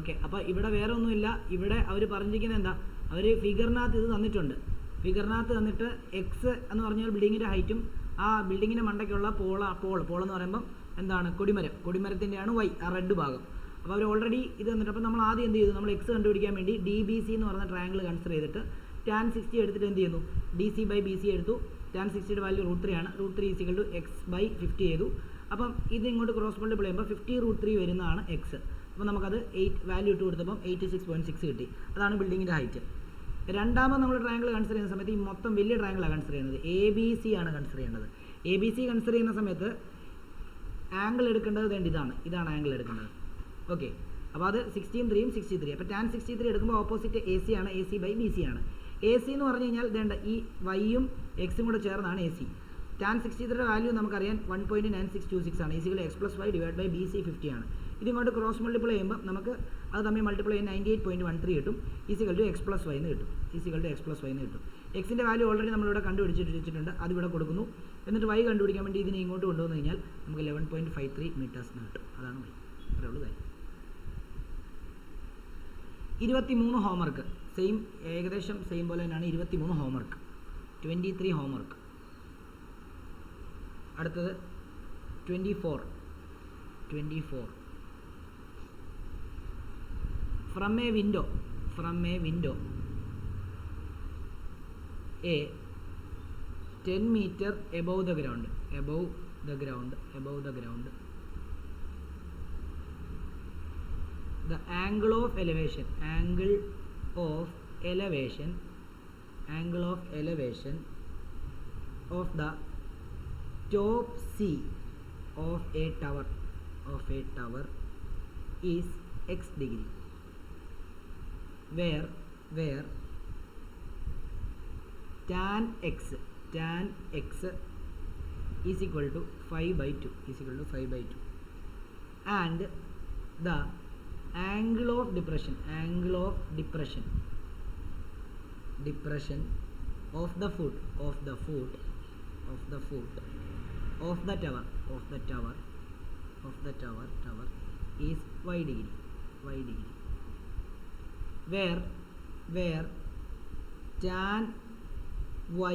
Okay, അപ്പോൾ ഇവിടെ വേറെ ഒന്നുമില്ല. ഇവിടെ അവർ പറഞ്ഞിരിക്കുന്നത് എന്താ, അവർ ഫിഗറിനകത്ത് ഇത് തന്നിട്ടുണ്ട്. ഫിഗറിനകത്ത് തന്നിട്ട് എക്സ് എന്ന് പറഞ്ഞാൽ ബിൽഡിങ്ങിൻ്റെ ഹൈറ്റും ആ ബിൽഡിങ്ങിൻ്റെ മണ്ടയ്ക്കുള്ള പോൾ എന്ന് പറയുമ്പം എന്താണ്, കൊടിമരത്തിൻ്റെയാണ് വൈ, ആ റെഡ് ഭാഗം. അപ്പോൾ അവർ ഓൾറെഡി ഇത് തന്നിട്ട്, അപ്പോൾ നമ്മൾ ആദ്യം എന്ത് ചെയ്തു, നമ്മൾ എക്സ് കണ്ടുപിടിക്കാൻ വേണ്ടി DBC എന്ന് പറയുന്ന ട്രയാങ്കിൾ കൺസിഡർ ചെയ്തിട്ട് tan 60 എടുത്തിട്ട് എന്ത് ചെയ്യുന്നു, DC/BC എടുത്തു. tan 60യുടെ വാല്യൂ √3 ആണ്. √3 = x/50 ചെയ്തു. അപ്പം ഇത് ഇങ്ങോട്ട് ക്രോസ് മൾട്ടിപ്ലൈ ചെയ്യുമ്പോൾ 50√3 വരുന്നതാണ് എക്സ്. അപ്പോൾ നമുക്കത് 8 വാല്യൂ ഇട്ട് കൊടുത്തപ്പം 86.6 കിട്ടി. അതാണ് ബിൽഡിങ്ങിൻ്റെ ഹൈറ്റ്. രണ്ടാമത് നമ്മൾ ട്രയാങ്കിൾ കൺസിഡർ ചെയ്യുന്ന സമയത്ത് ഈ മൊത്തം വലിയ ട്രയാങ്കിളാണ് കൺസിഡർ ചെയ്യുന്നത്. ABC ആണ് കൺസിഡർ ചെയ്യേണ്ടത്. ABC കൺസിഡർ ചെയ്യുന്ന സമയത്ത് ആംഗിൾ എടുക്കേണ്ടത് ഇതാണ് ആംഗിൾ എടുക്കേണ്ടത്. ഓക്കെ, അപ്പോൾ അത് 16, 63. അപ്പോൾ tan 63 എടുക്കുമ്പോൾ ഓപ്പോസിറ്റ് AC ആണ്, AC/BC ആണ്. AC എന്ന് പറഞ്ഞു കഴിഞ്ഞാൽ വേണ്ട ഈ വൈയും എക്സും കൂടെ ചേർന്നാണ് AC. tan 63യുടെ വാല്യൂ നമുക്കറിയാം 1.9626 ആണ്. x+y/BC 50 ആണ്. ഇതിങ്ങോട്ട് ക്രോസ് മൾട്ടിപ്ലൈ ചെയ്യുമ്പോൾ നമുക്ക് അത് തമ്മിൽ മൾട്ടിപ്ലൈ ചെയ്യാൻ 98.13 കിട്ടും. x+y എന്ന് കിട്ടും. x+y എന്ന് കിട്ടും. എക്സിൻ്റെ വാല്യൂ ഓൾറെഡി നമ്മളിവിടെ കണ്ടുപിടിച്ചിട്ടുണ്ട്, അതിവിടെ കൊടുക്കുന്നു. എന്നിട്ട് y കണ്ടുപിടിക്കാൻ വേണ്ടി ഇതിനെ ഇങ്ങോട്ട് കൊണ്ടുവന്നു കഴിഞ്ഞാൽ നമുക്ക് 11.53 മീറ്റേഴ്സ് കിട്ടും. അതാണ് y. അത്രേ ഉള്ളൂ കാര്യം. 23 ഹോംവർക്ക് ഏകദേശം സെയിം പോലെ തന്നെയാണ്. 23 ഹോംവർക്ക്, 23 ഹോംവർക്ക്. അടുത്തത് 24. From A window a 10 meter above the ground the angle of elevation of the top C of a tower is x degree, where tan x is equal to 5/2 and the angle of depression of the foot of the tower is y degree, where tan y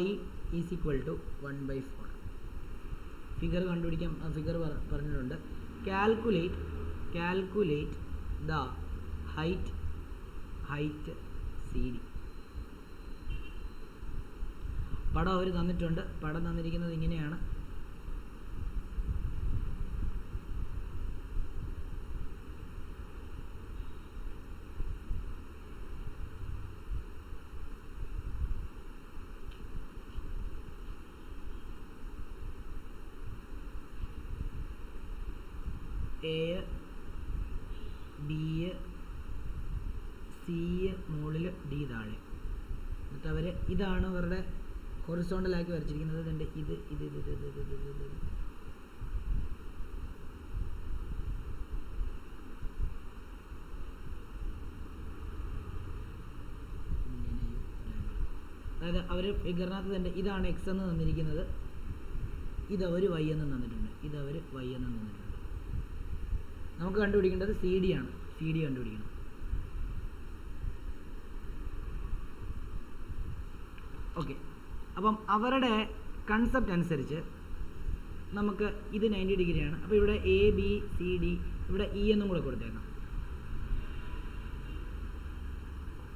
is equal to 1/4. Figure കണ്ടുപിടിക്കാം. Figure പറഞ്ഞിട്ടുണ്ട്. Calculate the height CD. പടം അവർ തന്നിട്ടുണ്ട്. പടം തന്നിരിക്കുന്നത് ഇങ്ങനെയാണ്. A, B, C മുകളിൽ D താഴെ. എന്നിട്ട് അവർ ഇതാണ് അവരുടെ ഹൊറിസോണ്ടലാക്കി വരച്ചിരിക്കുന്നത്. ഇതിൻ്റെ ഇത് അതായത് അവർ ഫിഗറിനകത്ത് തന്നെ ഇതാണ് എക്സ് എന്ന് തന്നിരിക്കുന്നത്, ഇതവർ വൈ എന്ന് തന്നിട്ടുണ്ട്. നമുക്ക് കണ്ടുപിടിക്കേണ്ടത് CD ആണ്. CD കണ്ടുപിടിക്കണം. ഓക്കെ, അപ്പം അവരുടെ കൺസെപ്റ്റ് അനുസരിച്ച് നമുക്ക് ഇത് 90 ഡിഗ്രിയാണ്. അപ്പോൾ ഇവിടെ ABCD, ഇവിടെ E എന്നും കൂടെ കൊടുത്തേക്കാം.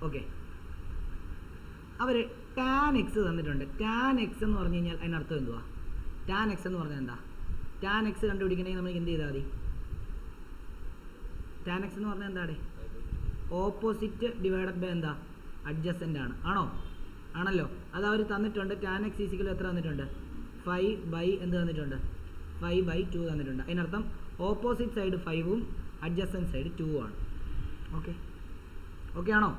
ഓക്കെ, അവർ tan x തന്നിട്ടുണ്ട്. tan x എന്ന് പറഞ്ഞു കഴിഞ്ഞാൽ അതിനർത്ഥം എന്തുവാ? tan x എന്ന് പറഞ്ഞാൽ എന്താ? tan x കണ്ടുപിടിക്കണമെങ്കിൽ നമ്മൾ എന്ത് ചെയ്താൽ മതി? tan x എന്ന് പറഞ്ഞാൽ എന്താണ്? ഓപ്പോസിറ്റ് ഡിവൈഡഡ് ബൈ എന്താ? അഡ്ജസൻ്റ് ആണ്. ആണല്ലോ. അത് അവർ തന്നിട്ടുണ്ട്. tan x ഈക്വൽ എത്ര തന്നിട്ടുണ്ട്? 5/, എന്ത് തന്നിട്ടുണ്ട്? 5/2 തന്നിട്ടുണ്ട്. അതിനർത്ഥം ഓപ്പോസിറ്റ് സൈഡ് 5ഉം അഡ്ജസൻ്റ് സൈഡ് 2ഉം ആണ്. ഓക്കെ ആണോ?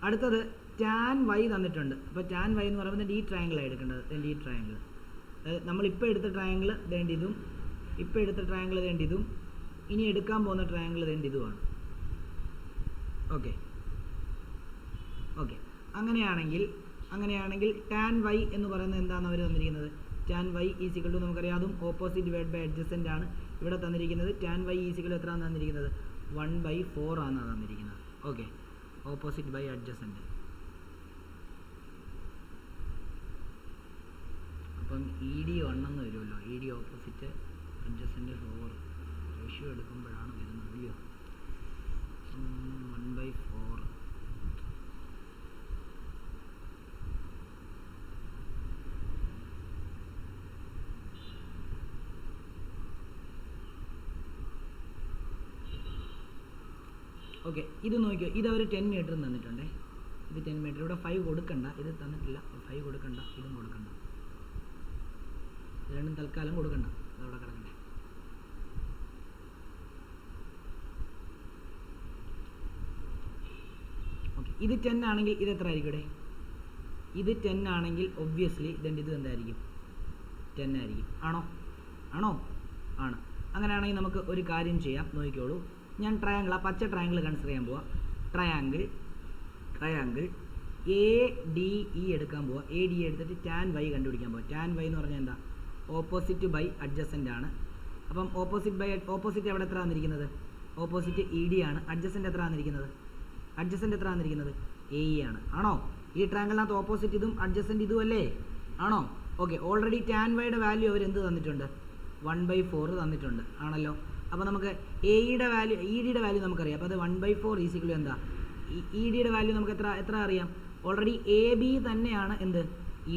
അടുത്തത് tan y തന്നിട്ടുണ്ട്. അപ്പോൾ tan y എന്ന് പറയുന്നത് ഈ ട്രയാങ്കിളാണ് എടുക്കേണ്ടത്. ഈ ട്രയാങ്കിൾ നമ്മളിപ്പോൾ എടുത്ത ട്രയാങ്കിൾ ഇതും, ഇപ്പോൾ എടുത്ത ട്രയാങ്കിൾ ഇതും, ഇനി എടുക്കാൻ പോകുന്ന ട്രയാങ്കിൾ ഇതുമാണ്. ഓക്കെ, അങ്ങനെയാണെങ്കിൽ tan y എന്ന് പറയുന്നത് എന്താണ് അവർ തന്നിരിക്കുന്നത്? tan y is equal to നമുക്കറിയാം, അതും ഓപ്പോസിറ്റ് ഡിവൈഡ് ബൈ അഡ്ജസൻ്റ് ആണ്. ഇവിടെ തന്നിരിക്കുന്നത് tan y ഈസ് ഈക്വൽ എത്രയാണ് തന്നിരിക്കുന്നത്? 1/4 ആണ് തന്നിരിക്കുന്നത്. Okay, opposite by adjacent. അപ്പം ED 1 എന്ന് വരുമല്ലോ. ED ഓപ്പോസിറ്റ് അഡ്ജസൻറ്റ് 4 റേഷ്യോ എടുക്കുമ്പോഴാണ് വരുന്നത് അല്ലയോ. 1/4. ഓക്കെ, ഇത് നോക്കിയോ, ഇതവർ 10 മീറ്റർ തന്നിട്ടുണ്ടേ. ഇത് 10 മീറ്റർ. ഇവിടെ 5 കൊടുക്കണ്ട, ഇത് തന്നിട്ടില്ല. 5 കൊടുക്കണ്ട, ഇതും കൊടുക്കണ്ട, ഇത് രണ്ടും തൽക്കാലം കൊടുക്കണ്ട, അതവിടെ കിടക്കണ്ടേ. ഓക്കെ, ഇത് 10 ആണെങ്കിൽ ഇത് എത്ര ആയിരിക്കും ഇവിടെ? ഇത് 10 ആണെങ്കിൽ ഒബ്വിയസ്ലി ഇത് എന്തായിരിക്കും? 10 ആയിരിക്കും. ആണോ? ആണ്. അങ്ങനെയാണെങ്കിൽ നമുക്ക് ഒരു കാര്യം ചെയ്യാം, നോക്കിക്കോളൂ. ഞാൻ ട്രയാങ്കിൾ, ആ പച്ച ട്രയാങ്കിൾ കൺസിഡർ ചെയ്യാൻ പോവാം. ട്രയാങ്കിൾ ADE എടുക്കാൻ പോവാം. ADE എടുത്തിട്ട് tan y കണ്ടുപിടിക്കാൻ പോവാം. tan y എന്ന് പറഞ്ഞാൽ എന്താ? ഓപ്പോസിറ്റ് ബൈ അഡ്ജസൻ്റ് ആണ്. അപ്പം ഓപ്പോസിറ്റ് എവിടെ എത്ര വന്നിരിക്കുന്നത്? ഓപ്പോസിറ്റ് ED ആണ്. അഡ്ജസൻ്റ് എത്ര വന്നിരിക്കുന്നത്? AE ആണ്. ആണോ? ഈ ട്രയാങ്കിളിനകത്ത് ഓപ്പോസിറ്റ് ഇതും അഡ്ജസൻ്റ് ഇതും അല്ലേ? ആണോ? ഓക്കെ, ഓൾറെഡി tan yയുടെ വാല്യൂ അവർ എന്ത് തന്നിട്ടുണ്ട്? 1/4 തന്നിട്ടുണ്ട്. ആണല്ലോ. അപ്പോൾ നമുക്ക് AEയുടെ വാല്യൂ, EDയുടെ വാല്യൂ നമുക്കറിയാം. അപ്പോൾ അത് 1/4 ഈസിക്കൽ എന്താ? EDയുടെ വാല്യൂ നമുക്ക് എത്ര അറിയാം? ഓൾറെഡി AB തന്നെയാണ് എന്ത്?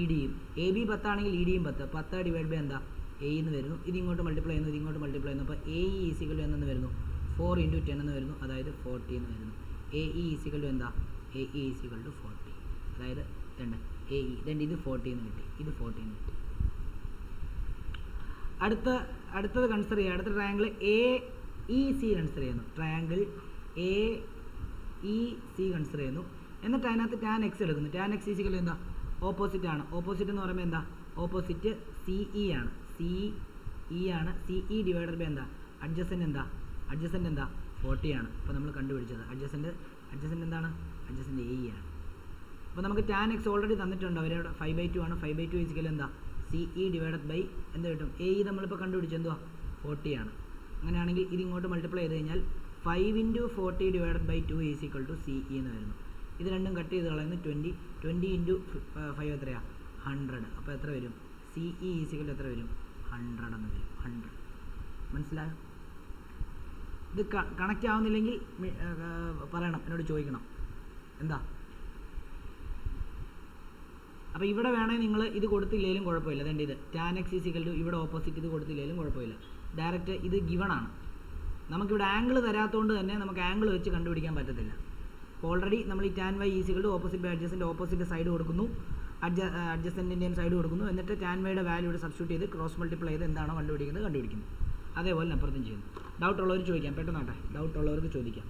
EDയും. AB 10 ആണെങ്കിൽ EDയും 10. 10 ഡിവൈഡ് ബൈ എന്താ? AE എന്ന് വരുന്നു. ഇതിങ്ങോട്ട് മൾട്ടിപ്ലൈ ചെയ്യുന്നു, ഇതിങ്ങോട്ട് മൾട്ടിപ്ലൈ ചെയ്യുന്നു. അപ്പോൾ AE ഈസിക്കൽ എന്ന് വരുന്നു 4 × 10 എന്ന് വരുന്നു, അതായത് 40 എന്ന് വരുന്നു. AE ഈസിക്കൽ എന്താ? AE ഈസിക്കൽ 40, അതായത് AE ഇത് 40 എന്ന് കിട്ടി, ഇത് 40 എന്ന് കിട്ടി. അടുത്തത് കൺസിഡർ ചെയ്യുക. അടുത്ത ട്രയാങ്കിൾ AEC കൺസിഡർ ചെയ്യുന്നു. ട്രയാങ്കിൾ AEC കൺസിഡർ ചെയ്യുന്നു. എന്നിട്ട് അതിനകത്ത് tan x എടുക്കുന്നു. tan x ഈസിക്കൽ എന്താ? ഓപ്പോസിറ്റ് ആണ്. ഓപ്പോസിറ്റ് എന്ന് പറയുമ്പോൾ എന്താ? ഓപ്പോസിറ്റ് CE ആണ്. CE ഡിവൈഡഡ് ബൈ എന്താ? അഡ്ജസൻ്റ് എന്താ? 40 ആണ്. അപ്പോൾ നമ്മൾ കണ്ടുപിടിച്ചത് അഡ്ജസൻ്റ് എന്താണ്? അഡ്ജസൻ്റ് AE ആണ്. അപ്പോൾ നമുക്ക് tan x ഓൾറെഡി തന്നിട്ടുണ്ട്. അവരവിടെ 5/2 ആണ്. 5/2 ഈസിക്കൽ എന്താ? CE ഡിവൈഡഡ് ബൈ എന്ത് കിട്ടും? AE നമ്മളിപ്പോൾ കണ്ടുപിടിച്ചു എന്തുവാ? 40 ആണ്. അങ്ങനെയാണെങ്കിൽ ഇതിങ്ങോട്ട് മൾട്ടിപ്ലൈ ചെയ്ത് കഴിഞ്ഞാൽ 5 × 40 divided by 2 is equal to CE എന്ന് വരുന്നു. ഇത് രണ്ടും കട്ട് ചെയ്ത് കളയുന്നു. 20 × 5 എത്രയാണ്? 100. അപ്പോൾ എത്ര വരും? CE ഈസിക്കൽ എത്ര വരും? 100 എന്ന് വരും. 100. മനസ്സിലായോ? ഇത് കണക്റ്റ് ആവുന്നില്ലെങ്കിൽ പറയണം, എന്നോട് ചോദിക്കണം. എന്താ? അപ്പോൾ ഇവിടെ വേണമെങ്കിൽ നിങ്ങൾ ഇത് കൊടുത്തില്ലെങ്കിലും കുഴപ്പമില്ല. അതുകൊണ്ട് ഇത് tan x ഈസിക്കൽ ടു ഇവിടെ ഓപ്പോസിറ്റ് ഇത് കൊടുത്തില്ലെങ്കിലും കുഴപ്പമില്ല. ഡയറക്റ്റ് ഇത് ഗിവൺ ആണ്. നമുക്കിവിടെ ആംഗിൾ തരാത്തതുകൊണ്ട് തന്നെ നമുക്ക് ആംഗിൾ വെച്ച് കണ്ടുപിടിക്കാൻ പറ്റത്തില്ല. അപ്പോൾ ഓൾറെഡി നമ്മൾ ഈ tan y is equal to opposite by adjacent, opposite side കൊടുക്കുന്നു, അഡ്ജസൻറ്റിൻ്റെയും സൈഡ് കൊടുക്കുന്നു. എന്നിട്ട് tan yയുടെ വാല്യൂ ഇവിടെ സബ്സ്റ്റിറ്റ്യൂട്ട് ചെയ്ത് ക്രോസ് മൾട്ടിപ്ലൈ ചെയ്ത് എന്താണോ കണ്ടുപിടിക്കുന്നു. അതേപോലെ അപ്പുറത്തും ചെയ്യുന്നു. ഡൗട്ട് ഉള്ളവർ ചോദിക്കാം, പെട്ടെന്നാട്ടെ. ഡൗട്ട് ഉള്ളവർക്ക് ചോദിക്കാം.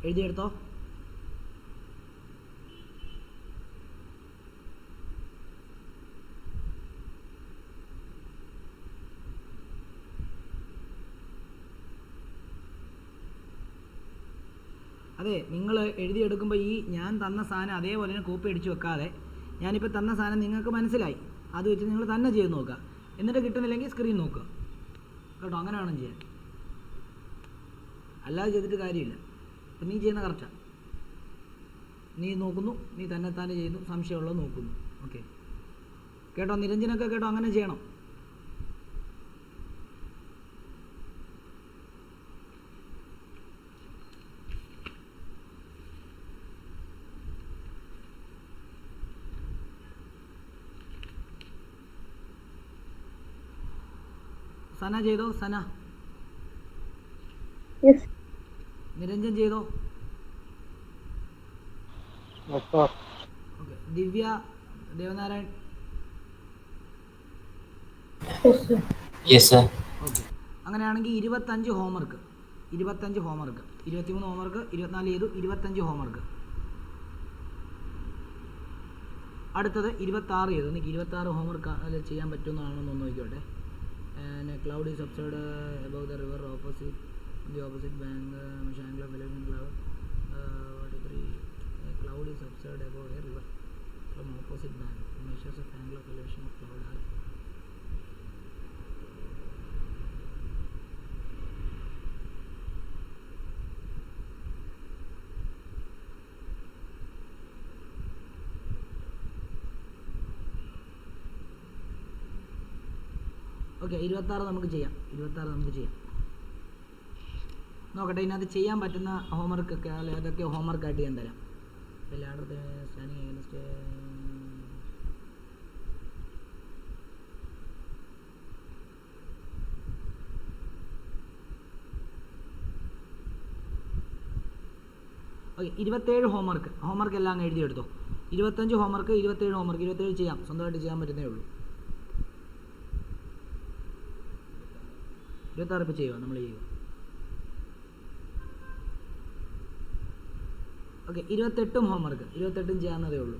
എഴുതിയെടുത്തോ? അതെ, നിങ്ങൾ എഴുതിയെടുക്കുമ്പോൾ ഈ ഞാൻ തന്ന സാധനം അതേപോലെ തന്നെ കോപ്പി അടിച്ച് വെക്കാതെ, ഞാനിപ്പോൾ തന്ന സാധനം നിങ്ങൾക്ക് മനസ്സിലായി, അത് വെച്ച് നിങ്ങൾ തന്നെ ചെയ്ത് നോക്കുക. എന്നിട്ട് കിട്ടുന്നില്ലെങ്കിൽ സ്ക്രീൻ നോക്കുക കേട്ടോ. അങ്ങനെ വേണം ചെയ്യാൻ, അല്ലാതെ ചെയ്തിട്ട് കാര്യമില്ല. അപ്പം നീ ചെയ്യുന്ന കറക്റ്റാണ്. നീ നോക്കുന്നു, നീ തന്നെ ചെയ്യുന്നു, സംശയമുള്ളത് നോക്കുന്നു. ഓക്കെ കേട്ടോ. നിരഞ്ജനൊക്കെ കേട്ടോ, അങ്ങനെ ചെയ്യണം. സന ചെയ്തോ? സന? നിരഞ്ജൻ ചെയ്തോ? ഓക്കെ. ദിവ്യ, ദേവനാരായൺ? ഓക്കെ. അങ്ങനെയാണെങ്കിൽ 25 ഹോംവർക്ക്. 23 ഹോംവർക്ക്, 24 ചെയ്തു, 25 ഹോംവർക്ക്. അടുത്തത് 26 ചെയ്തു. എനിക്ക് 26 ഹോംവർക്ക് അതിൽ ചെയ്യാൻ പറ്റുമെന്നാണെന്ന് നോക്കിക്കോട്ടെ. Cloud is observed above the river opposite bank angle of elevation cloud is observed above a river from opposite bank. Measures of angle of elevation of cloud are okay. 26 നമുക്ക് ചെയ്യാം. നോക്കട്ടെ ഇതിനകത്ത് ചെയ്യാൻ പറ്റുന്ന ഹോംവർക്കൊക്കെ അതൊക്കെ ഹോംവർക്കായിട്ട് ഞാൻ തരാം. എല്ലായിടത്തും സ്റ്റാൻഡിങ് അഗൈൻസ്റ്റ് ഓക്കെ. 27 ഹോംവർക്ക് എല്ലാം അങ്ങ് എഴുതിയെടുത്തോ. 25 ഹോംവർക്ക്, 27 ഹോംവർക്ക്. 27 ചെയ്യാം, സ്വന്തമായിട്ട് ചെയ്യാൻ പറ്റുന്നേ ഉള്ളൂ. 26 ഇപ്പോൾ ചെയ്യുക, നമ്മൾ ചെയ്യുക. ഓക്കെ. 28 ഹോംവർക്ക്, 28 ചെയ്യാവുന്നതേ ഉള്ളൂ.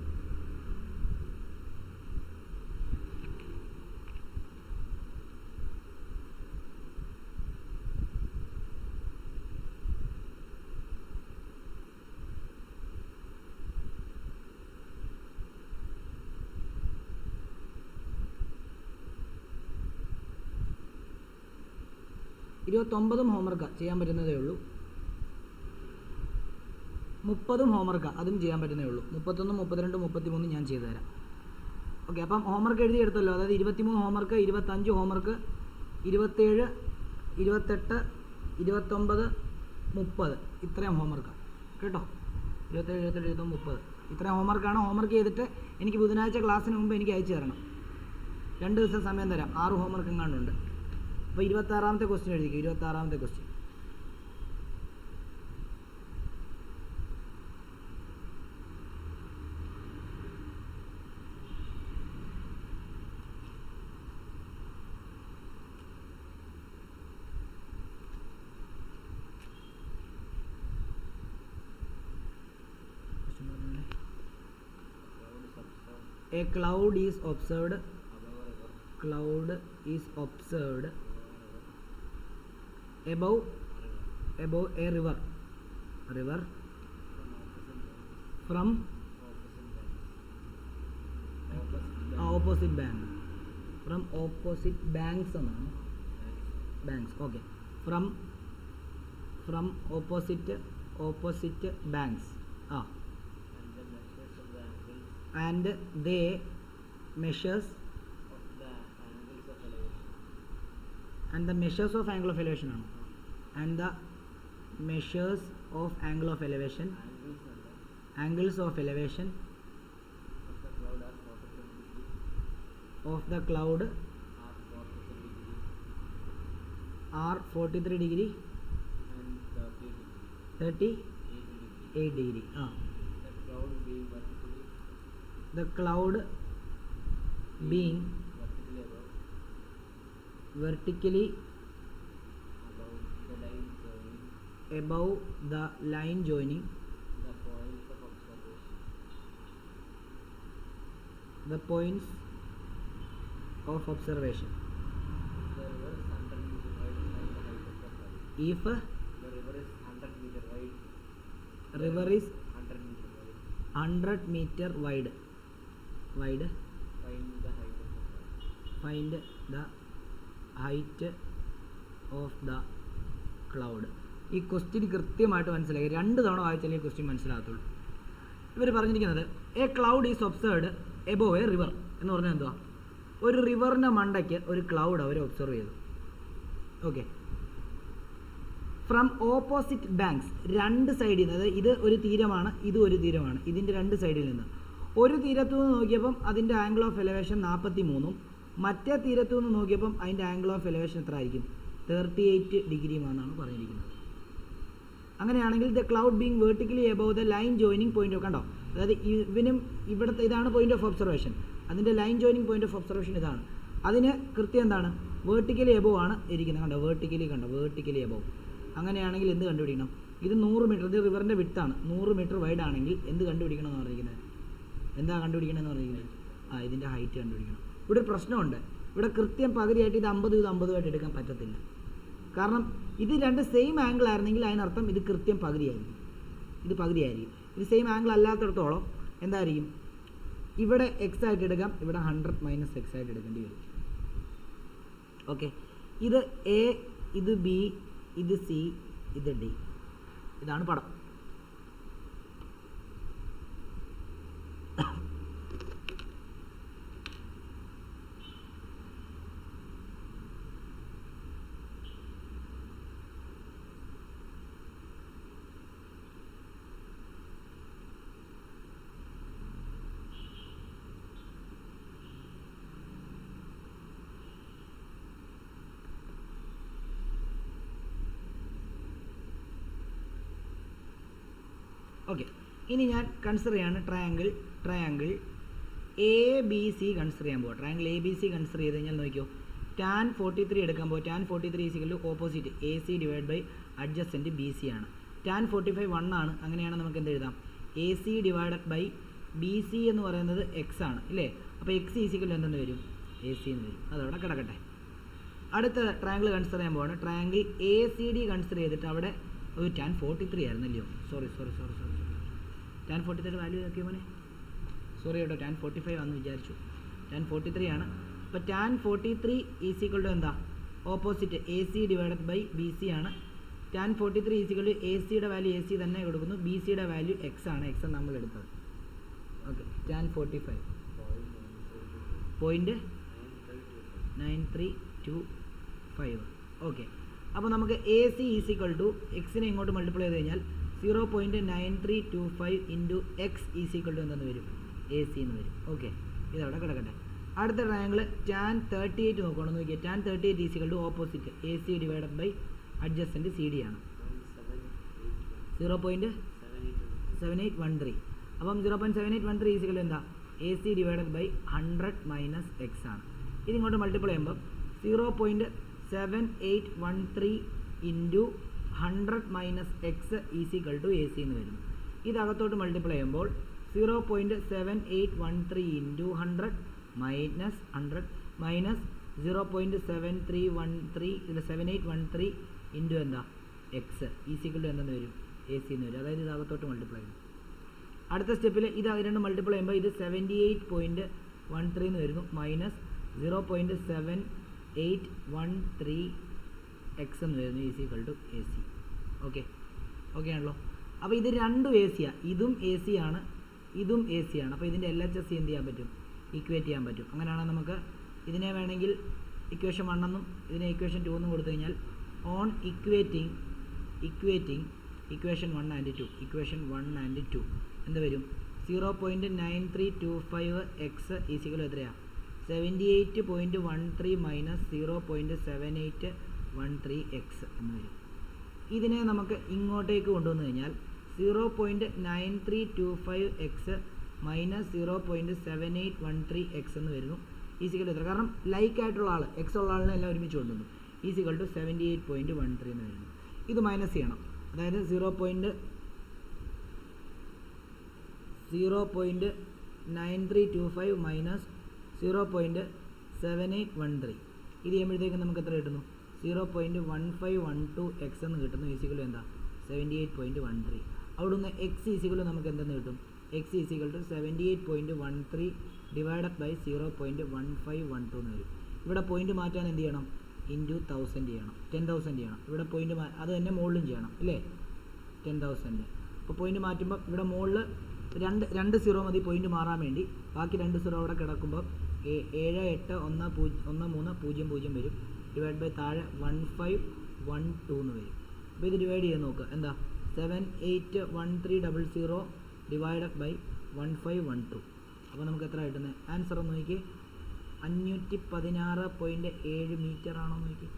ഹോംവർക്ക് ചെയ്യാൻ പറ്റുന്നതേ ഉള്ളൂ. 30 ഹോംവർക്ക് അതും ചെയ്യാൻ പറ്റുന്നേ ഉള്ളൂ. 31, 32, 33 ഞാൻ ചെയ്തു തരാം. ഓക്കെ. അപ്പം ഹോംവർക്ക് എഴുതിയെടുത്തല്ലോ. അതായത് 23 ഹോംവർക്ക്, 25 ഹോംവർക്ക്, 27, 28, 29, 30 ഇത്രയും ഹോംവർക്കാണ് കേട്ടോ. 27, 28, 29, 30 ഇത്രയും ഹോംവർക്കാണ്. ഹോംവർക്ക് ചെയ്തിട്ട് എനിക്ക് ബുധനാഴ്ച ക്ലാസ്സിന് മുമ്പ് എനിക്ക് അയച്ചു തരണം. 2 ദിവസം സമയം തരാം. 6 ഹോംവർക്ക് എങ്ങാണ്ടുണ്ട്. അപ്പോൾ 26ാമത്തെ ക്വസ്റ്റ്യൻ എഴുതിക്കും. 26ാമത്തെ question A cloud is observed above a river from opposite bank. From opposite banks എന്നാണ്. Banks. Okay. From opposite banks. And they measures and the measures of angle of elevation ആണ്. And the measures of angle of elevation, angles of elevation of the cloud are 43 degree and 38 degree. The cloud being vertically above the line joining the points of observation. If the river is 100 meter wide, find the height of the cloud. ഈ question കൃത്യമായിട്ട് മനസ്സിലാക്കി 2 തവണ വായിച്ചാലേ ഈ question മനസ്സിലാകത്തുള്ളൂ. ഇവർ പറഞ്ഞിരിക്കുന്നത് A cloud is observed above A river എന്ന് പറഞ്ഞാൽ എന്തുവാ? ഒരു റിവറിൻ്റെ മണ്ടയ്ക്ക് ഒരു ക്ലൗഡ് അവർ ഒബ്സർവ് ചെയ്തു. ഓക്കെ. ഫ്രം ഓപ്പോസിറ്റ് ബാങ്ക്സ്, 2 സൈഡിൽ നിന്ന്, അതായത് ഇത് ഒരു തീരമാണ്, ഇത് ഒരു തീരമാണ്, ഇതിൻ്റെ 2 സൈഡിൽ നിന്ന് ഒരു തീരത്തു നിന്ന് നോക്കിയപ്പം അതിൻ്റെ ആംഗിൾ ഓഫ് എലവേഷൻ 43ഉം മറ്റേ തീരത്തു നിന്ന് നോക്കിയപ്പം അതിൻ്റെ ആംഗിൾ ഓഫ് എലിവേഷൻ എത്ര ആയിരിക്കും? 38 ഡിഗ്രിയുമാണെന്നാണ് പറഞ്ഞിരിക്കുന്നത്. അങ്ങനെയാണെങ്കിൽ the cloud being vertically above the line joining point, കണ്ടോ? അതായത് ഇവനും ഇവിടുത്തെ ഇതാണ് പോയിന്റ് ഓഫ് ഒബ്സർവേഷൻ, അതിൻ്റെ line joining point of observation ഇതാണ്. അതിന് കൃത്യം എന്താണ്? വേർട്ടിക്കലി എബവ് ആണ് ഇരിക്കുന്നത്, കണ്ടോ? Vertically above. അങ്ങനെയാണെങ്കിൽ എന്ത് കണ്ടുപിടിക്കണം? ഇത് 100 മീറ്റർ, ഇത് റിവറിൻ്റെ വിഡ്ത്താണ്, 100 മീറ്റർ വൈഡ് ആണെങ്കിൽ എന്ത് കണ്ടുപിടിക്കണം എന്ന് പറഞ്ഞിരിക്കുന്നത്? എന്താ കണ്ടുപിടിക്കണമെന്ന് പറഞ്ഞിരിക്കുന്നത്? ഇതിൻ്റെ ഹൈറ്റ് കണ്ടുപിടിക്കണം. ഇവിടെ ഒരു പ്രശ്നമുണ്ട്. ഇവിടെ കൃത്യം പകുതിയായിട്ട് ഇത് 50 ഇത് 50 എടുക്കാൻ പറ്റത്തില്ല. കാരണം ഇത് രണ്ട് സെയിം ആംഗിൾ ആയിരുന്നെങ്കിൽ അതിനർത്ഥം ഇത് കൃത്യം പകുതിയായിരിക്കും, ഇത് പകുതിയായിരിക്കും. ഇത് സെയിം ആംഗിൾ അല്ലാത്തടത്തോളം എന്തായിരിക്കും? ഇവിടെ എക്സ് ആയിട്ട് എടുക്കാം, ഇവിടെ 100 മൈനസ് എക്സ് ആയിട്ട് എടുക്കേണ്ടി വരും. ഓക്കെ, ഇത് എ, ഇത് ബി, ഇത് സി, ഇത് ഡി. ഇതാണ് പടം. ഓക്കെ, ഇനി ഞാൻ കൺസിഡർ ചെയ്യാണ് triangle A B C consider ചെയ്യാൻ പോകുക. Triangle A B C consider ചെയ്ത് കഴിഞ്ഞാൽ നോക്കിയോ, tan 43 എടുക്കാൻ പോകും. tan 43 is equal opposite A C divide by adjacent B C ആണ്. tan 45 1 ആണ്. അങ്ങനെയാണ് നമുക്ക് എന്ത് എഴുതാം? A C divided by B C എന്ന് പറയുന്നത് എക്സ് ആണ് അല്ലേ? അപ്പോൾ എക്സ് ഈസിക്കൽ എന്തെന്ന് വരും? എ സി എന്ന് വരും. അതവിടെ കിടക്കട്ടെ. അടുത്ത ട്രയാങ്കിൾ കൺസിഡർ ചെയ്യാൻ പോവാണ്. Triangle A C D consider ചെയ്തിട്ട് അവിടെ ഒരു tan 43 ആയിരുന്നല്ലോ. സോറി tan 43 വാല്യൂ നോക്കിയോ മോനെ? സോറി കേട്ടോ, tan 45 ആണെന്ന് വിചാരിച്ചു. tan 43 ആണ്. അപ്പോൾ tan 43 ഈസിക്വൽ ടു എന്താ? Opposite A C divided by B C ആണ്. tan 43 ഈസിക്വൽ ടു എ സിയുടെ വാല്യൂ എ സി തന്നെ കൊടുക്കുന്നു, ബി സിയുടെ വാല്യൂ എക്സ് ആണ്, എക്സ് നമ്മൾ എടുത്തത്. Okay, tan 45 0.9325. ഓക്കെ, അപ്പോൾ നമുക്ക് എ സി ഈസിക്വൽ ടു എക്സിനെ ഇങ്ങോട്ട് മൾട്ടിപ്ലൈ ചെയ്ത് കഴിഞ്ഞാൽ 0.9325 ഇൻറ്റു എക്സ് ഈസിക്വൽ ടു എന്തെന്ന് വരും? എ സി എന്ന് വരും. ഓക്കെ, ഇതവിടെ കിടക്കട്ടെ. അടുത്ത ട്രയാങ്കിൾ tan 38 നോക്കുകയാണെന്ന് നോക്കിയാൽ tan 38 is equal to opposite A C divided by adjacent C D ആണ്. 0.7813. അപ്പം 0.7813 ഈസിക്വൽ എന്താ? A C divided by 100 minus x ആണ്. ഇതിങ്ങോട്ട് മൾട്ടിപ്ലൈ ചെയ്യുമ്പോൾ 0.7813 into 100 minus x is equal to A C എന്ന് വരുന്നു. ഇതകത്തോട്ട് മൾട്ടിപ്ലൈ ചെയ്യുമ്പോൾ 0.7813 ഇൻറ്റു 100 മൈനസ് 100 മൈനസ് 0.7313 ഇതിൽ 7813 ഇൻറ്റു എന്താ? എക്സ് ഈസിക്വൽ ടു എന്തെന്ന് വരും? എ സി എന്ന് വരും. അതായത് ഇതകത്തോട്ട് മൾട്ടിപ്ലൈ ചെയ്യും. അടുത്ത സ്റ്റെപ്പിൽ ഇത് രണ്ട് മൾട്ടിപ്ലൈ ചെയ്യുമ്പോൾ ഇത് 78.13 എന്ന് വരുന്നു, മൈനസ് 0.7813 എക്സ് എന്ന് വരുന്നു is equal to A C. Okay ആണല്ലോ. അപ്പോൾ ഇത് രണ്ടും എ സിയാണ്, ഇതും എ സി ആണ്, ഇതും എ സി ആണ്. അപ്പോൾ ഇതിൻ്റെ LHS എന്ത് ചെയ്യാൻ പറ്റും? ഇക്വേറ്റ് ചെയ്യാൻ പറ്റും. അങ്ങനെയാണെങ്കിൽ നമുക്ക് ഇതിനെ വേണമെങ്കിൽ ഇക്വേഷൻ 1 എന്നും ഇതിനെ ഇക്വേഷൻ 2 എന്നും കൊടുത്തു കഴിഞ്ഞാൽ ഓൺ ഇക്വേറ്റിംഗ് ഇക്വേഷൻ 1 ആൻഡ് 2 എന്ത് വരും? 0.9325 എക്സ് ഈസിക്വൽ എത്രയാണ്? 78.13 മൈനസ് 0.7813 എക്സ് എന്ന് വരും. ഇതിനെ നമുക്ക് ഇങ്ങോട്ടേക്ക് കൊണ്ടുവന്നു കഴിഞ്ഞാൽ 0.9325 എക്സ് മൈനസ് 0.7813 എക്സ് എന്ന് വരുന്നു. ഈസിക്വൽ എത്ര? കാരണം ലൈക്ക് ആയിട്ടുള്ള ആൾ എക്സ് ഉള്ള ആളിനെ എല്ലാം ഒരുമിച്ച് കൊണ്ടുവന്നു. ഈസിക്വൽ ടു 78.13 എന്ന് വരുന്നു. ഇത് മൈനസ് ചെയ്യണം. അതായത് 0.9325 മൈനസ് 0.7813 ഇത് ചെയ്യുമ്പോഴത്തേക്കും നമുക്ക് എത്ര കിട്ടുന്നു? 0.1512 എക്സ് എന്ന് കിട്ടുന്നു. ഈസിക്വൽ എന്താ? 78.13. അവിടുന്ന് എക്സ് ഈസിക്വൽ നമുക്ക് എന്തെന്ന് കിട്ടും? X is equal to 78.13 divided by 0.1512 എന്ന് വരും. ഇവിടെ പോയിന്റ് മാറ്റാൻ എന്ത് ചെയ്യണം? ഇൻറ്റു 1000 ചെയ്യണം, 10,000 ചെയ്യണം. ഇവിടെ പോയിന്റ് അത് തന്നെ മുകളിലും ചെയ്യണം അല്ലേ? 10,000. അപ്പോൾ പോയിന്റ് മാറ്റുമ്പോൾ ഇവിടെ മുകളിൽ രണ്ട് സീറോ മതി പോയിന്റ് മാറാൻ വേണ്ടി. ബാക്കി 2 സീറോ അവിടെ കിടക്കുമ്പോൾ 781300 വരും. ഡിവൈഡ് ബൈ താഴെ 1512 എന്ന് വരും. അപ്പോൾ ഇത് ഡിവൈഡ് ചെയ്ത് നോക്കുക. എന്താ? 781300 ഡിവൈഡഡ് ബൈ 1512. അപ്പോൾ നമുക്ക് എത്ര കിട്ടുന്നത്? ആൻസർ ഒന്ന് നോക്കി. 516.7 മീറ്റർ ആണോ നോക്കി.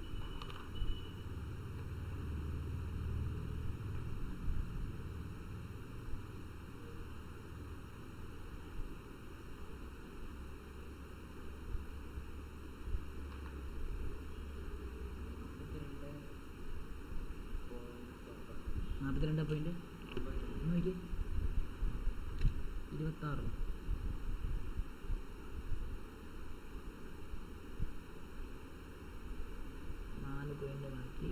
$42 പോയിന്റ് നോക്കി 26 4 പോയിന്റ് മാറ്റി.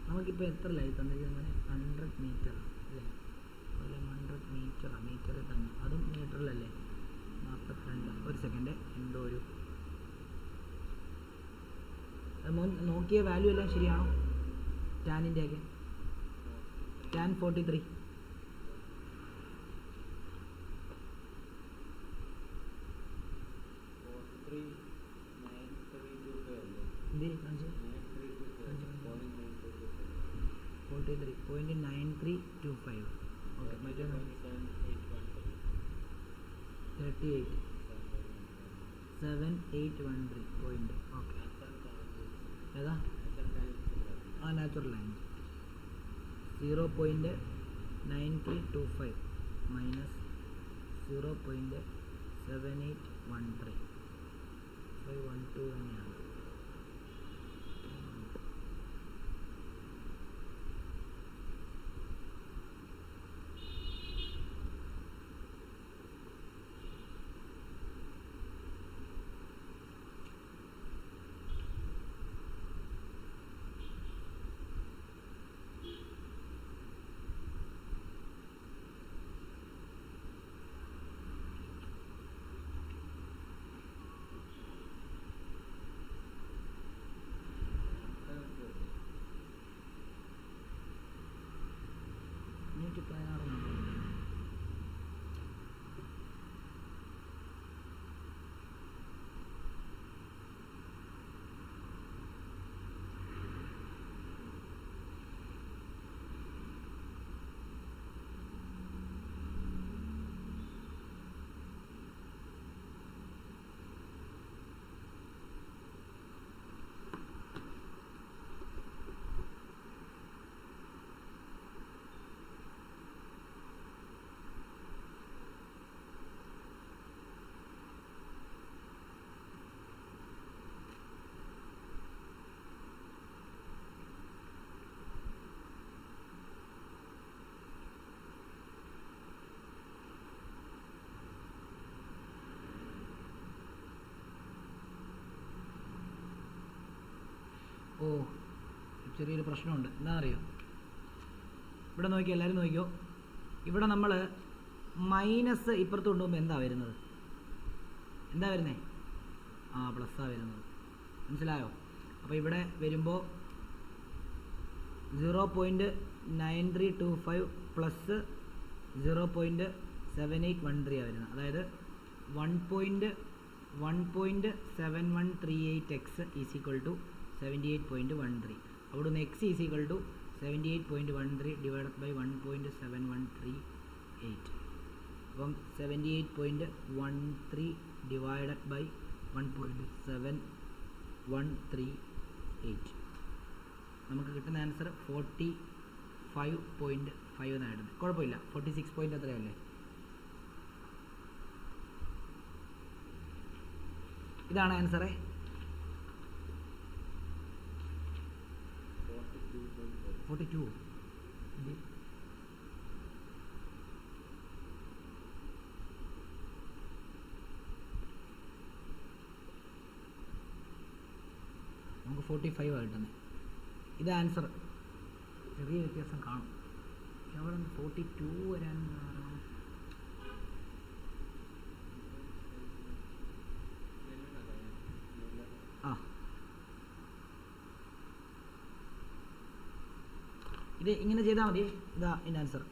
നമുക്കിപ്പോൾ എത്ര ലൈൻ തന്നിരിക്കുന്നത്? 100 മീറ്റർ അല്ലേ? അതുപോലെ 100 മീറ്ററിൽ തന്നെ, അതും മീറ്ററിലല്ലേ? 42. ഒരു സെക്കൻഡ്, എന്തോ ഒരു നോക്കിയ വാല്യൂ എല്ലാം ശരിയാണോ? ടാനിൻ്റെ ഒക്കെ ടാൻ 43. എന്ത് കാണിച്ചു? 43.9325. ഓക്കെ, മറ്റേ 38.7813 പോയിന്റ്. ഓക്കെ, ഏതാ? ആ നാച്ചുറൽ ലാംഗ്വേജ്. 0.9325 മൈനസ് 0.7813 512 തന്നെയാണ്. ഓ, ചെറിയൊരു പ്രശ്നമുണ്ട്. എന്താ അറിയോ? ഇവിടെ നോക്കിയോ, എല്ലാവരും നോക്കിയോ. ഇവിടെ നമ്മൾ മൈനസ് ഇപ്പുറത്ത് കൊണ്ടുപോകുമ്പോൾ എന്താ വരുന്നത്? എന്താ വരുന്നേ? ആ, പ്ലസ്സാണ് വരുന്നത്. മനസ്സിലായോ? അപ്പോൾ ഇവിടെ വരുമ്പോൾ 0.9325 പ്ലസ് 0.7813 വരുന്നത്. അതായത് 1.7138x ഈസ് ഈക്വൽ ടു 78.13. അവിടെ നിന്ന് x is equal to 78.13 divided by 1.7138. അപ്പം 78.13 ഡിവൈഡഡ് ബൈ 1.7138. നമുക്ക് കിട്ടുന്ന ആൻസർ 45.5 എന്നായിരുന്നു. കുഴപ്പമില്ല, 46 പോയിൻ്റ് അത്രയല്ലേ? ഇതാണ് ആൻസറേ. 42. നമുക്ക് 45 കിട്ടുന്നത്. ഇത് ആൻസർ. ചെറിയ വ്യത്യാസം കാണും. അവിടെ 42 വരാൻ കാരണം ഇത് ഇങ്ങനെ ചെയ്താൽ മതി. ഇതാ ഇതിൻ്റെ ആൻസർ.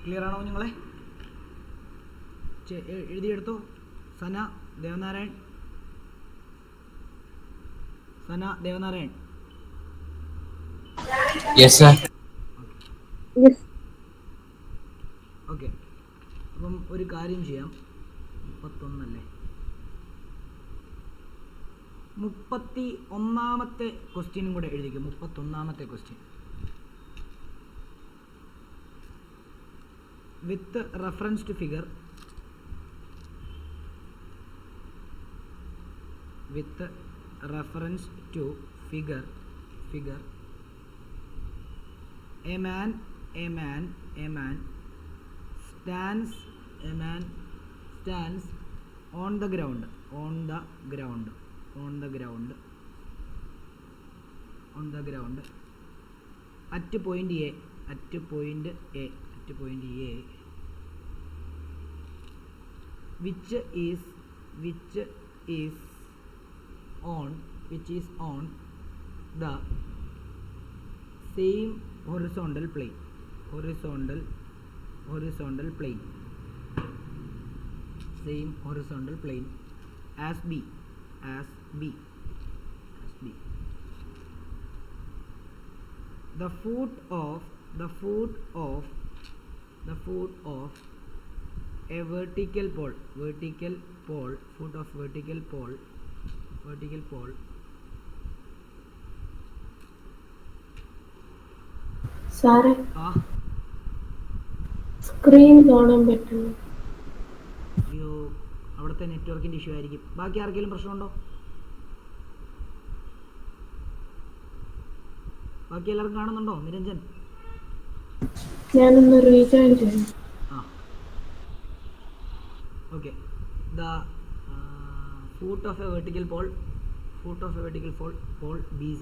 ക്ലിയർ ആണോ നിങ്ങളെ? എഴുതിയെടുത്തോ. Sana Devanarayan, Sana Devanarayan. Yes sir. Okay, അപ്പം ഒരു കാര്യം ചെയ്യാം. 31 അല്ലേ? 31ാമത്തെ ക്വസ്റ്റ്യനും കൂടെ എഴുതിക്കും. 31ാമത്തെ question with reference to figure, with reference to figure a man stands on the ground at point A which is on the same horizontal plane same horizontal plane as B. The foot of a vertical pole സാറേ, screen കാണാൻ പറ്റുന്നു. അയ്യോ, അവിടുത്തെ നെറ്റ്വർക്കിൻ്റെ issue ആയിരിക്കും. ബാക്കി ആർക്കെങ്കിലും പ്രശ്നമുണ്ടോ? ബാക്കി എല്ലാവർക്കും കാണുന്നുണ്ടോ? നിരഞ്ജൻ, ഞാനൊന്ന് റീജോയിൻ ചെയ്യാം. Okay. The foot of a vertical pole BC.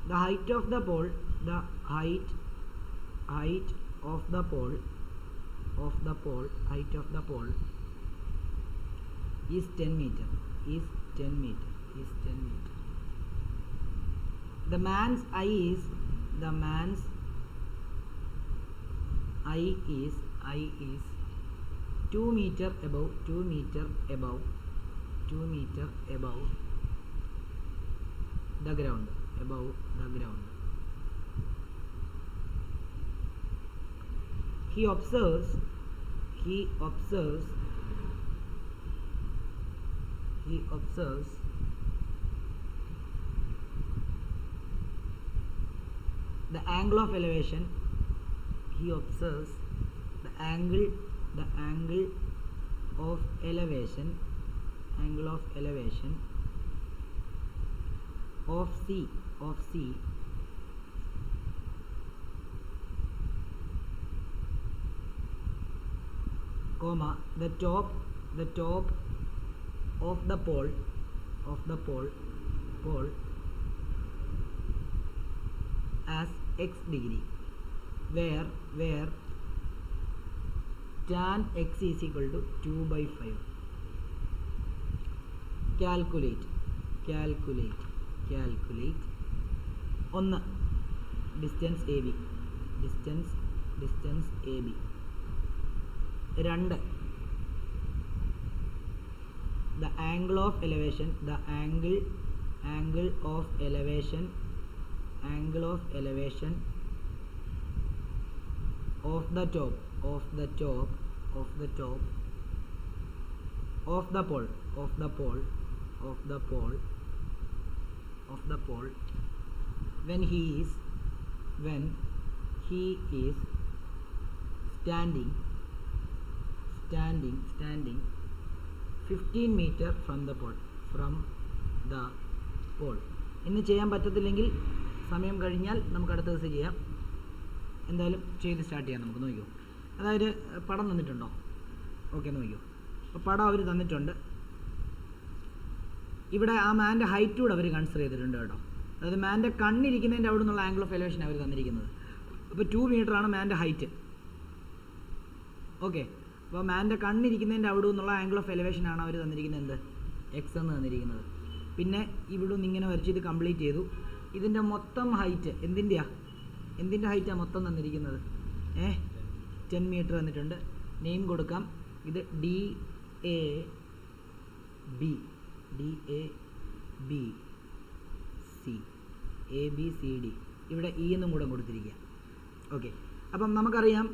The height of the pole is 10 meter. The man's eye is 2 meter above the ground. He observes the angle of elevation. He observes the angle of elevation of C, comma the top of the pole as x degree, where tan x is equal to 2/5. Calculate 1 distance AB 2 the angle of elevation of the top of the pole when he is standing 15 meter from the pole. ഇന്ന് ചെയ്യാൻ പറ്റത്തില്ലെങ്കിൽ സമയം കഴിഞ്ഞാൽ നമുക്ക് അടുത്ത ദിവസം ചെയ്യാം. എന്തായാലും ചെയ്ത് സ്റ്റാർട്ട് ചെയ്യാം. നമുക്ക് നോക്കിയോ, അതായത് പടം തന്നിട്ടുണ്ടോ? ഓക്കെ, നോക്കിയോ. അപ്പോൾ പടം അവർ തന്നിട്ടുണ്ട്. ഇവിടെ ആ മാൻ്റെ ഹൈറ്റ് കൂടെ അവർ കൺസിഡർ ചെയ്തിട്ടുണ്ട് കേട്ടോ. അതായത് മാൻ്റെ കണ്ണിരിക്കുന്നതിൻ്റെ അവിടെ നിന്നുള്ള ആംഗിൾ ഓഫ് എലിവേഷൻ അവർ തന്നിരിക്കുന്നത്. അപ്പോൾ 2 മീറ്ററാണ് മാൻ്റെ ഹൈറ്റ്. ഓക്കെ, അപ്പോൾ മാൻ്റെ കണ്ണിരിക്കുന്നതിൻ്റെ അവിടെ നിന്നുള്ള ആംഗിൾ ഓഫ് എലിവേഷനാണ് അവർ തന്നിരിക്കുന്നത്. എന്ത്? എക്സ് എന്ന് തന്നിരിക്കുന്നത്. പിന്നെ ഇവിടെ നിന്ന് ഇങ്ങനെ വരച്ച് ഇത് കംപ്ലീറ്റ് ചെയ്തു. ഇതിൻ്റെ മൊത്തം ഹൈറ്റ് എന്തിൻ്റെയാണ്? എന്തിൻ്റെ ഹൈറ്റാണ് മൊത്തം തന്നിരിക്കുന്നത്? 10 മീറ്റർ തന്നിട്ടുണ്ട്. നെയിം കൊടുക്കാം. ഇത് D A B C ABCD. ഇവിടെ ഇ എന്നും കൂടെ കൊടുത്തിരിക്കുക. ഓക്കെ, അപ്പം നമുക്കറിയാം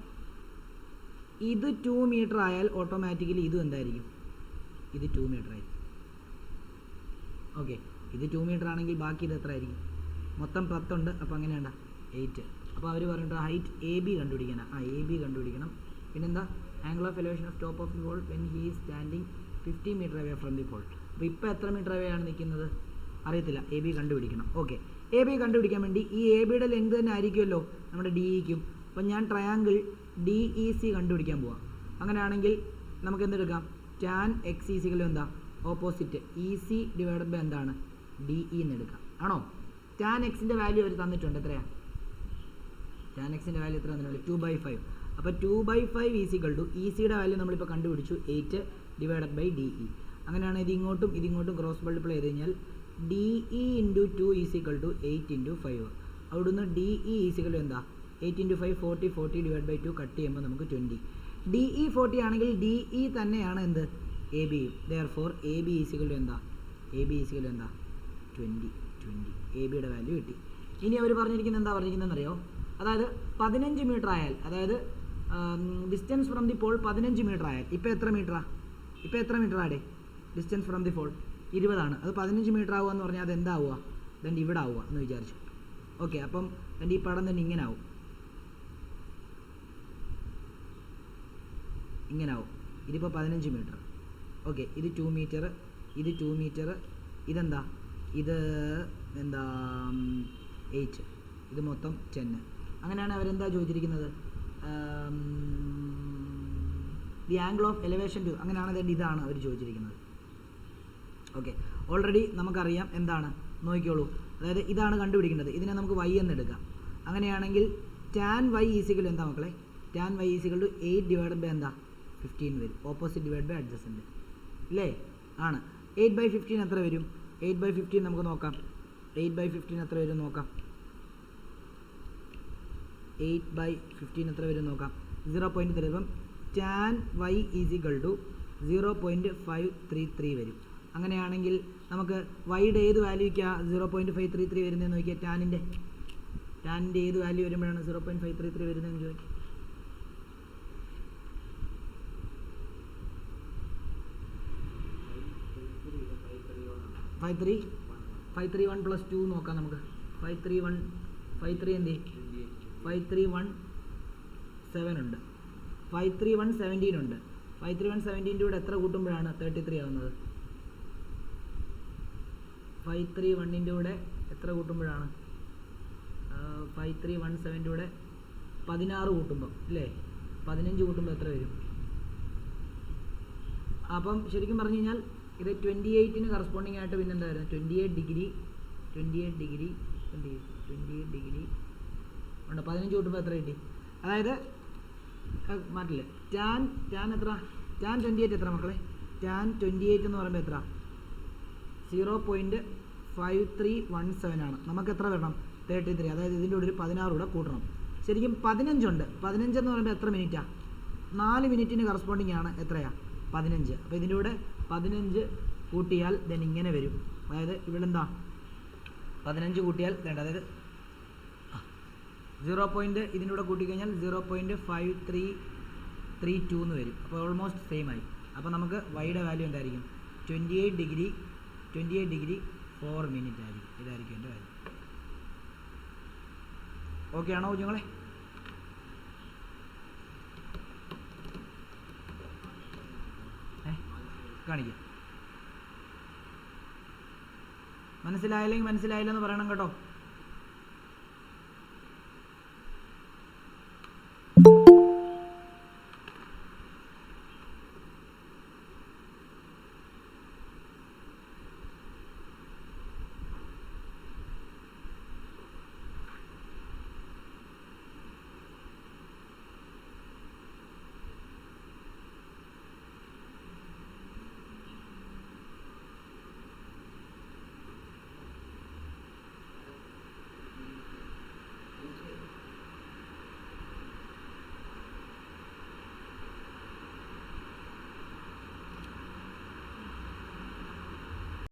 ഇത് 2 മീറ്റർ ആയാൽ ഓട്ടോമാറ്റിക്കലി ഇതും എന്തായിരിക്കും? ഇത് 2 മീറ്റർ ആയിരിക്കും. ഓക്കെ, ഇത് 2 മീറ്റർ ആണെങ്കിൽ ബാക്കി ഇത് എത്ര ആയിരിക്കും? മൊത്തം 10 ഉണ്ട്. അപ്പോൾ അങ്ങനെയുണ്ട 8. അപ്പോൾ അവർ പറഞ്ഞിട്ട് ഹൈറ്റ് AB കണ്ടുപിടിക്കണം. AB കണ്ടുപിടിക്കണം. പിന്നെന്താ? Angle of elevation of top of the pole when he is standing 50 meter away from the pole. അപ്പോൾ ഇപ്പോൾ എത്ര മീറ്റർ അവേ ആണ് നിൽക്കുന്നത്? അറിയത്തില്ല. AB കണ്ടുപിടിക്കണം. ഓക്കെ, AB കണ്ടുപിടിക്കാൻ വേണ്ടി ഈ ABയുടെ ലെങ്ത് തന്നെ ആയിരിക്കുമല്ലോ നമ്മുടെ DEക്കും. അപ്പം ഞാൻ ട്രയാങ്കിൾ DEC കണ്ടുപിടിക്കാൻ പോവാം. അങ്ങനെയാണെങ്കിൽ നമുക്ക് എന്തെടുക്കാം? tan x ഈസിക്കൽ എന്താ? ഓപ്പോസിറ്റ് EC ഡിവൈഡഡ് ബൈ എന്താണ്? DE എന്ന് എടുക്കാം. ആണോ? tan xൻ്റെ വാല്യൂ അവർ തന്നിട്ടുണ്ട്. എത്രയാണ് tan xൻ്റെ വാല്യൂ? എത്ര തന്നിട്ടുണ്ട്? 2/5. അപ്പോൾ 2/5 ഈസിക്കൽ ടു ECയുടെ വാല്യൂ നമ്മളിപ്പോൾ കണ്ടുപിടിച്ചു 8 ഡിവൈഡഡ് ബൈ DE. അങ്ങനെയാണ് ഇതിങ്ങോട്ടും ക്രോസ് മൾട്ടിപ്ലൈ ചെയ്ത് കഴിഞ്ഞാൽ DE into 2 is equal to 8 into 5. അവിടുന്ന് DE ഈസിക്കൽ എന്താ? 8 ഇൻറ്റു 5 40 ഡിവൈഡ് ബൈ 2 കട്ട് ചെയ്യുമ്പോൾ നമുക്ക് 20. DE 40 ആണെങ്കിൽ DE തന്നെയാണ് എന്ത്? ABയും. ദെയർഫോർ AB ഈസിക്കൽ എന്താ? 20. ABയുടെ വാല്യൂ കിട്ടി. ഇനി അവർ പറഞ്ഞിരിക്കുന്നത് എന്താ പറഞ്ഞിരിക്കുന്നതെന്നറിയോ? അതായത് 15 മീറ്റർ ആയാൽ, അതായത് distance from the pole 15 metre ആയാൽ ഇപ്പോൾ എത്ര മീറ്റർ ആടേ? ഡിസ്റ്റൻസ് ഫ്രം ദി പോൾ 20 ആണ്. അത് 15 മീറ്റർ ആവുക എന്ന് പറഞ്ഞാൽ അത് എന്താവുക? ദണ്ട് ഇവിടെ ആവുക എന്ന് വിചാരിച്ചു. ഓക്കെ, അപ്പം ദണ്ട് ഈ പടം തന്നെ ഇങ്ങനെ ആവും. ഇതിപ്പോൾ 15 മീറ്റർ. ഓക്കെ, ഇത് 2 മീറ്റർ, ഇത് 2 മീറ്റർ, ഇതെന്താ? ഇത് എന്താ? 8. ഇത് മൊത്തം 10. അങ്ങനെയാണ് അവരെന്താ ചോദിച്ചിരിക്കുന്നത്? The angle of elevation to. അങ്ങനെയാണ് ദണ്ട് ഇതാണ് അവർ ചോദിച്ചിരിക്കുന്നത്. ഓക്കെ, ഓൾറെഡി നമുക്കറിയാം എന്താണ്? നോക്കിക്കോളൂ. അതായത് ഇതാണ് കണ്ടുപിടിക്കേണ്ടത്. ഇതിനെ നമുക്ക് y എന്ന് എടുക്കാം. അങ്ങനെയാണെങ്കിൽ tan y ഈസിക്കൽ എന്താ മക്കളെ? tan y is equal to 8 divided by എന്താ? 15 വരും. ഓപ്പോസിറ്റ് ഡിവൈഡ് ബൈ അഡ്ജസൻറ്റ് അല്ലേ? ആണ്. 8/15 എത്ര വരും? 8/15 നമുക്ക് നോക്കാം. 8/15 എത്ര വരും നോക്കാം. 8/15 എത്ര വരും നോക്കാം. 0.3. അപ്പം tan y ഈസിക്കൽ ടു 0.533 വരും. അങ്ങനെയാണെങ്കിൽ നമുക്ക് വൈയുടെ ഏത് വാല്യൂക്കാ 0.533 വരുന്നതെന്ന് നോക്കിയാൽ ടാനിൻ്റെ ഏത് വാല്യൂ വരുമ്പോഴാണ് 0.533 വരുന്നതെന്ന് ചോദിക്കും. 531 പ്ലസ് 2 നോക്കാം നമുക്ക്. 531 എന്ത്? 531 ഉണ്ട്. 531 ഉണ്ട്. 531 കൂടെ എത്ര കൂട്ടുമ്പോഴാണ് 33 ആവുന്നത്? 531 കൂടെ എത്ര കൂട്ടുമ്പോഴാണ്? 5317 കൂടെ 16 കൂട്ടുമ്പോൾ അല്ലേ? 15 കൂട്ടുമ്പോൾ എത്ര വരും? അപ്പം ശരിക്കും പറഞ്ഞു കഴിഞ്ഞാൽ ഇത് 28-ന് കറസ്പോണ്ടിങ് ആയിട്ട് പിന്നെ എന്താ വരുന്നത്? 28 ഡിഗ്രി ഉണ്ട്. 15 കൂട്ടുമ്പോൾ എത്ര കിട്ടി? അതായത് മാറ്റില്ലേ? ടാൻ എത്ര? ടാൻ 28 എത്ര മക്കളെ? ടാൻ 28 എന്ന് പറയുമ്പോൾ എത്ര? 0.5317 ആണ്. നമുക്ക് എത്ര വരണം? 33. അതായത് ഇതിൻ്റെ കൂടെ ഒരു 16 കൂടെ കൂട്ടണം. ശരിക്കും 15 ഉണ്ട്. 15 എന്ന് പറയുമ്പോൾ എത്ര മിനിറ്റാണ്? 4 മിനിറ്റിന് കറസ്പോണ്ടിങ് ആണ്. എത്രയാണ്? 15. അപ്പോൾ ഇതിൻ്റെ കൂടെ 15 കൂട്ടിയാൽ ദെൻ ഇങ്ങനെ വരും. അതായത് ഇവിടെ എന്താ? 15 കൂട്ടിയാൽ വേണ്ട, അതായത് 0. ഇതിൻ്റെ കൂടെ കൂട്ടിക്കഴിഞ്ഞാൽ 0.5332 എന്ന് വരും. അപ്പോൾ ഓൾമോസ്റ്റ് സെയിം ആയി. അപ്പോൾ നമുക്ക് വൈയുടെ വാല്യൂ എന്തായിരിക്കും? 28 ഡിഗ്രി 4 മിനിറ്റ് ആയിരിക്കും. ഇതായിരിക്കും എൻ്റെ വാല്യൂ. ഓക്കെ ആണോ കുഞ്ഞുങ്ങളെ? കാണിക്കാം. മനസ്സിലായില്ലെങ്കിൽ മനസ്സിലായില്ലെന്ന് പറയണം കേട്ടോ.